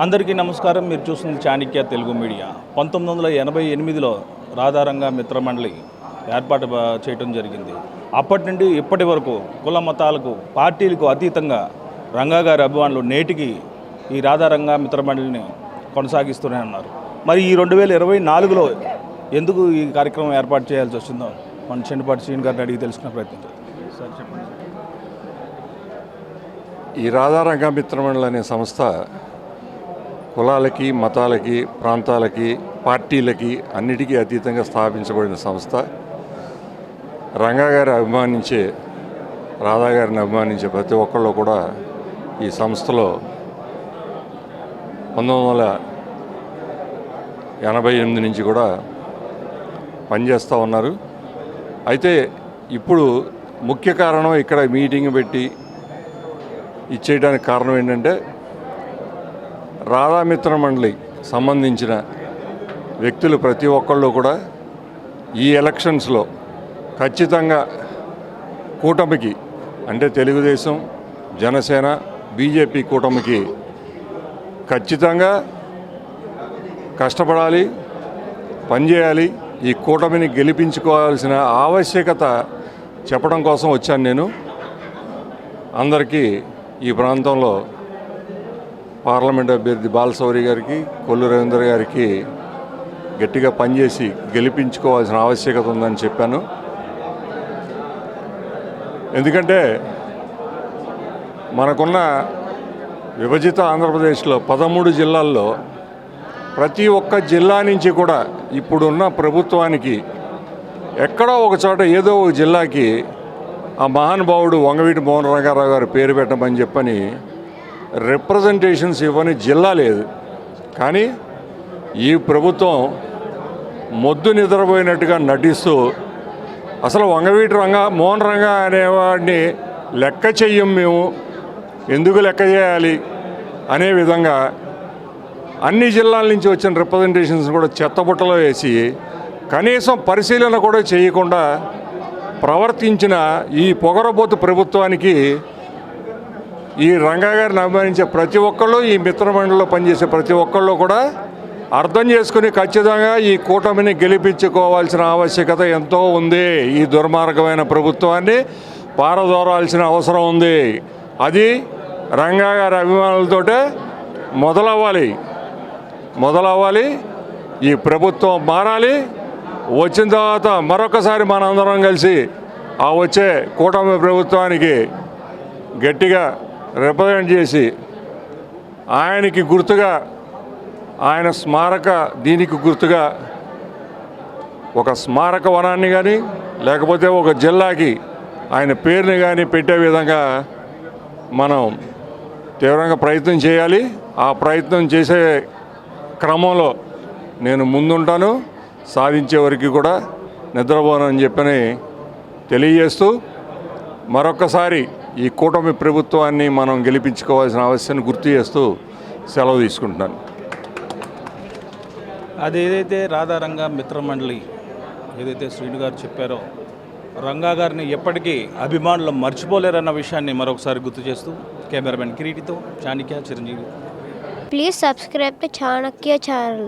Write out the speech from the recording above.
అందరికీ నమస్కారం. మీరు చూస్తుంది చాణక్య తెలుగు మీడియా. 1988లో రాధారంగ మిత్రమండలి ఏర్పాటు చేయడం జరిగింది. అప్పటి నుండి ఇప్పటి వరకు కుల మతాలకు పార్టీలకు అతీతంగా రంగా గారి అభిమానులు నేటికి ఈ రాధారంగ మిత్రమండలిని కొనసాగిస్తూనే ఉన్నారు. మరి ఈ 2024లో ఎందుకు ఈ కార్యక్రమం ఏర్పాటు చేయాల్సి వచ్చిందో మన చెండుపాటి శ్రీని గారిని అడిగి తెలుసుకునే ప్రయత్నించారు. సార్ చెప్పండి. ఈ రాధారంగ మిత్రమండలి అనే సంస్థ కులాలకి, మతాలకి, ప్రాంతాలకి, పార్టీలకి అన్నిటికీ అతీతంగా స్థాపించబడిన సంస్థ. రంగా గారి అభిమానించే, రాధా గారిని అభిమానించే ప్రతి ఒక్కళ్ళు కూడా ఈ సంస్థలో 1988 నుంచి కూడా పనిచేస్తూ ఉన్నారు. అయితే ఇప్పుడు ముఖ్య కారణం ఇక్కడ మీటింగ్ పెట్టి ఇచ్చేయడానికి కారణం ఏంటంటే రాధామిత్ర మండలి సంబంధించిన వ్యక్తులు ప్రతి ఒక్కళ్ళు కూడా ఈ ఎలక్షన్స్లో ఖచ్చితంగా కూటమికి, అంటే తెలుగుదేశం, జనసేన, బీజేపీ కూటమికి ఖచ్చితంగా కష్టపడాలి, పనిచేయాలి, ఈ కూటమిని గెలిపించుకోవాల్సిన ఆవశ్యకత చెప్పడం కోసం వచ్చాను నేను. అందరికీ ఈ ప్రాంతంలో పార్లమెంట్ అభ్యర్థి బాలశౌరి గారికి, కొల్లు రవీందర్ గారికి గట్టిగా పనిచేసి గెలిపించుకోవాల్సిన ఆవశ్యకత ఉందని చెప్పాను. ఎందుకంటే మనకున్న విభజిత ఆంధ్రప్రదేశ్లో 13 జిల్లాల్లో ప్రతి ఒక్క జిల్లా నుంచి కూడా ఇప్పుడున్న ప్రభుత్వానికి ఎక్కడో ఒక చోట ఏదో ఒక జిల్లాకి ఆ మహానుభావుడు వంగవీటి మోహన్ రంగారావు గారు పేరు పెట్టమని చెప్పని రిప్రజెంటేషన్స్ ఇవ్వని జిల్లా లేదు. కానీ ఈ ప్రభుత్వం మొద్దు నిద్రపోయినట్టుగా నటిస్తూ అసలు వంగవీటి మోహన్ రంగా అనేవాడిని లెక్క చెయ్యం, మేము ఎందుకు లెక్క చేయాలి అనే విధంగా అన్ని జిల్లాల నుంచి వచ్చిన రిప్రజెంటేషన్స్ కూడా చెత్తబుట్టలో వేసి కనీసం పరిశీలన కూడా చేయకుండా ప్రవర్తించిన ఈ పొగరబోతు ప్రభుత్వానికి ఈ రంగా గారిని అభిమానించే ప్రతి ఒక్కళ్ళు, ఈ మిత్రమండలిలో పనిచేసే ప్రతి ఒక్కళ్ళు కూడా అర్థం చేసుకుని ఖచ్చితంగా ఈ కూటమిని గెలిపించుకోవాల్సిన ఆవశ్యకత ఎంతో ఉంది. ఈ దుర్మార్గమైన ప్రభుత్వాన్ని పారదోరాల్సిన అవసరం ఉంది. అది రంగా గారి అభిమానులతోటే మొదలవ్వాలి. ఈ ప్రభుత్వం మారాలి. వచ్చిన తర్వాత మరొకసారి మనందరం కలిసి ఆ వచ్చే కూటమి ప్రభుత్వానికి గట్టిగా రిప్రజెంట్ చేసి ఆయనకి గుర్తుగా, ఆయన దీనికి గుర్తుగా ఒక స్మారక వనాన్ని కానీ లేకపోతే ఒక జిల్లాకి ఆయన పేరుని కానీ పెట్టే విధంగా మనం తీవ్రంగా ప్రయత్నం చేయాలి. ఆ ప్రయత్నం చేసే క్రమంలో నేను ముందుంటాను, సాధించే వరకు కూడా నిద్రపోనని చెప్పని తెలియజేస్తూ మరొకసారి ఈ కూటమి ప్రభుత్వాన్ని మనం గెలిపించుకోవాల్సిన ఆవశ్యకతను గుర్తు చేస్తూ సెలవు తీసుకుంటున్నాను. అది ఏదైతే రాధారంగ మిత్రమండలి ఏదైతే శ్రీను గారు చెప్పారో, రంగా గారిని ఎప్పటికీ అభిమానులు మర్చిపోలేరన్న విషయాన్ని మరొకసారి గుర్తు చేస్తూ కెమెరామెన్ కిరీటితో Chanakya Chiranjeevi. Please subscribe to Chanakya channel.